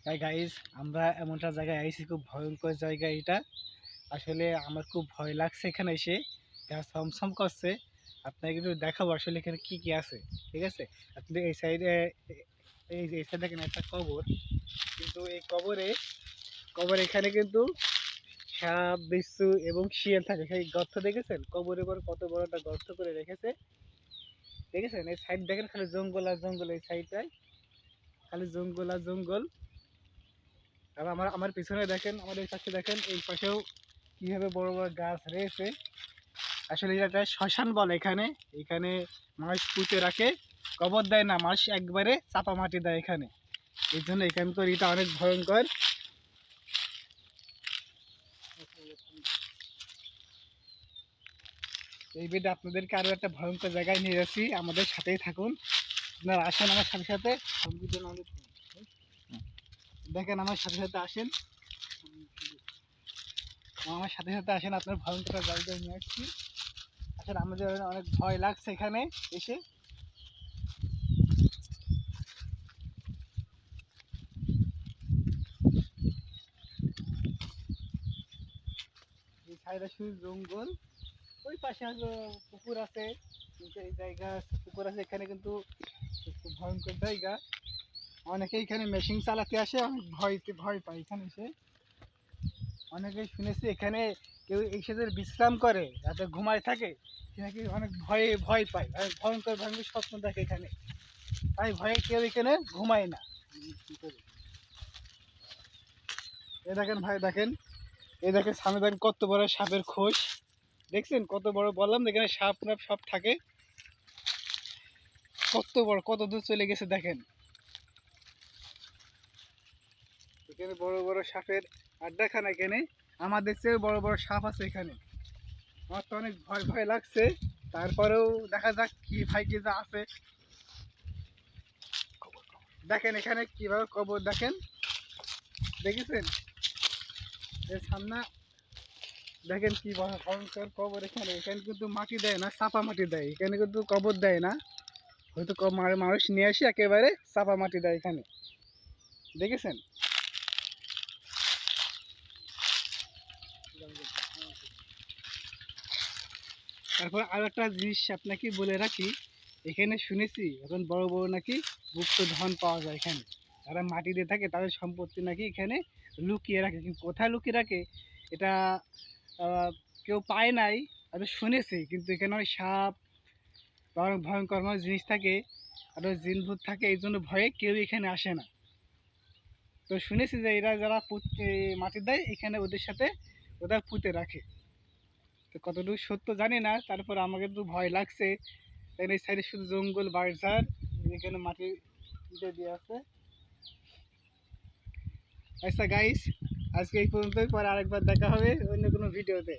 তাই গাইজ আমরা এমনটা জায়গায় আইছি, খুব ভয়ঙ্কর জায়গা এটা। আসলে আমার খুব ভয় লাগছে এখানে এসে, যা ছমছম করছে। আপনাকে একটু দেখাবো আসলে এখানে কি কি আছে। ঠিক আছে, আপনি এই সাইডে, এই সাইডে দেখেন একটা কবর, কিন্তু এই কবর এখানে কিন্তু সাপ, বিচ্ছু এবং শিয়াল থাকে। সেই গর্ত দেখেছেন, কবরের পর কত বড় একটা গর্ত করে রেখেছে। দেখেছেন এই সাইড দেখেন, খালি জঙ্গল আর জঙ্গল। এই সাইডটায় খালি জঙ্গল আর জঙ্গল। আর আমার আমার পিছনে দেখেন, আমাদের পাশে দেখেন, এই পাশেও কিভাবে বড় বড় গাছ রয়েছে। আসলে এটা একটা শ্মশান বলে এখানে। এখানে মানুষ পুঁতে রাখে, কবর দেয় না, মানুষ একবারে চাপা মাটি দেয় এখানে। এই জন্য এখানকার এটা অনেক ভয়ঙ্কর। এই ভিডিও আপনাদেরকে আরো একটা ভয়ঙ্কর জায়গায় নিয়ে যাচ্ছি, আমাদের সাথেই থাকুন। আপনারা আসেন আমার সাথে সাথে। দেখেন আমার সাথে সাথে আসেন, আমার সাথে সাথে আসেন, আপনার ভয়ঙ্কর জায়গায় নিয়ে আসছি। আসলে আমাদের অনেক ভয় লাগছে এখানে এসে। এই সাইডে শুধু জঙ্গল, ওই পাশে হলো পুকুর আছে, কিন্তু এই জায়গা পুকুর আছে এখানে, কিন্তু খুব ভয়ঙ্কর জায়গা। অনেকে এখানে মেশিন চালাতে আসে, অনেক ভয় পায় এখানে এসে। অনেকে শুনেছি এখানে কেউ এসে বিশ্রাম করে, যাতে ঘুমায় থাকে, সে নাকি অনেক ভয় পায়, অনেক ভয়ঙ্কর ভয়ঙ্কর স্বপ্ন দেখে এখানে। তাই ভয়ে কেউ এখানে ঘুমায় না। এ দেখেন ভাই, দেখেন, এই দেখেন সামনে দেখেন কত বড় সাপের খোঁজ। দেখছেন কত বড়, বললাম এখানে সাপ টাপ সব থাকে। কত বড়, কত দূর চলে গেছে দেখেন। এখানে বড় বড় সাপের আড্ডাখানা এখানে। আমাদের চেয়ে বড় বড় সাপ আছে এখানে। আমার তো অনেক ভয় ভয় লাগছে, তারপরেও দেখা যাক কি ভাই কি যা আছে। দেখেন এখানে কিভাবে কবর, দেখেন, দেখেছেন এর সামনে, দেখেন কি ভয়ঙ্কর কবর এখানে। এখানে কিন্তু মাটি দেয় না, চাপা মাটি দেয় এখানে, কিন্তু কবর দেয় না। হয়তো মানুষ নিয়ে আসে একেবারে চাপা মাটি দেয় এখানে, দেখেছেন। তারপর আর একটা জিনিস আপনাকে বলে রাখি, এখানে শুনেছি এখন বড় বড় নাকি গুপ্ত ধন পাওয়া যায় এখানে। যারা মাটি দিয়ে থাকে তাদের সম্পত্তি নাকি এখানে লুকিয়ে রাখে, কিন্তু কোথায় লুকিয়ে রাখে এটা কেউ পায় নাই। আমি শুনেছি, কিন্তু এখানে অনেক সাপ বা অনেক ভয়ঙ্কর জিনিস থাকে, আরও জিন ভূত থাকে, এই জন্য ভয়ে কেউ এখানে আসে না। তো শুনেছি যে এরা যারা মাটি দেয় এখানে, ওদের সাথে ওরা পুঁতে রাখে। তো কতটুকু সত্য জানি না, তারপর আমাকে তো ভয় লাগছে। এই সাইডে শুধু জঙ্গল, বাড়ঝাড়, এখানে মাটি দিয়ে আছে। আচ্ছা গাইস, আজকে এই পর্যন্তই, পরে আরেকবার দেখা হবে অন্য কোনো ভিডিওতে।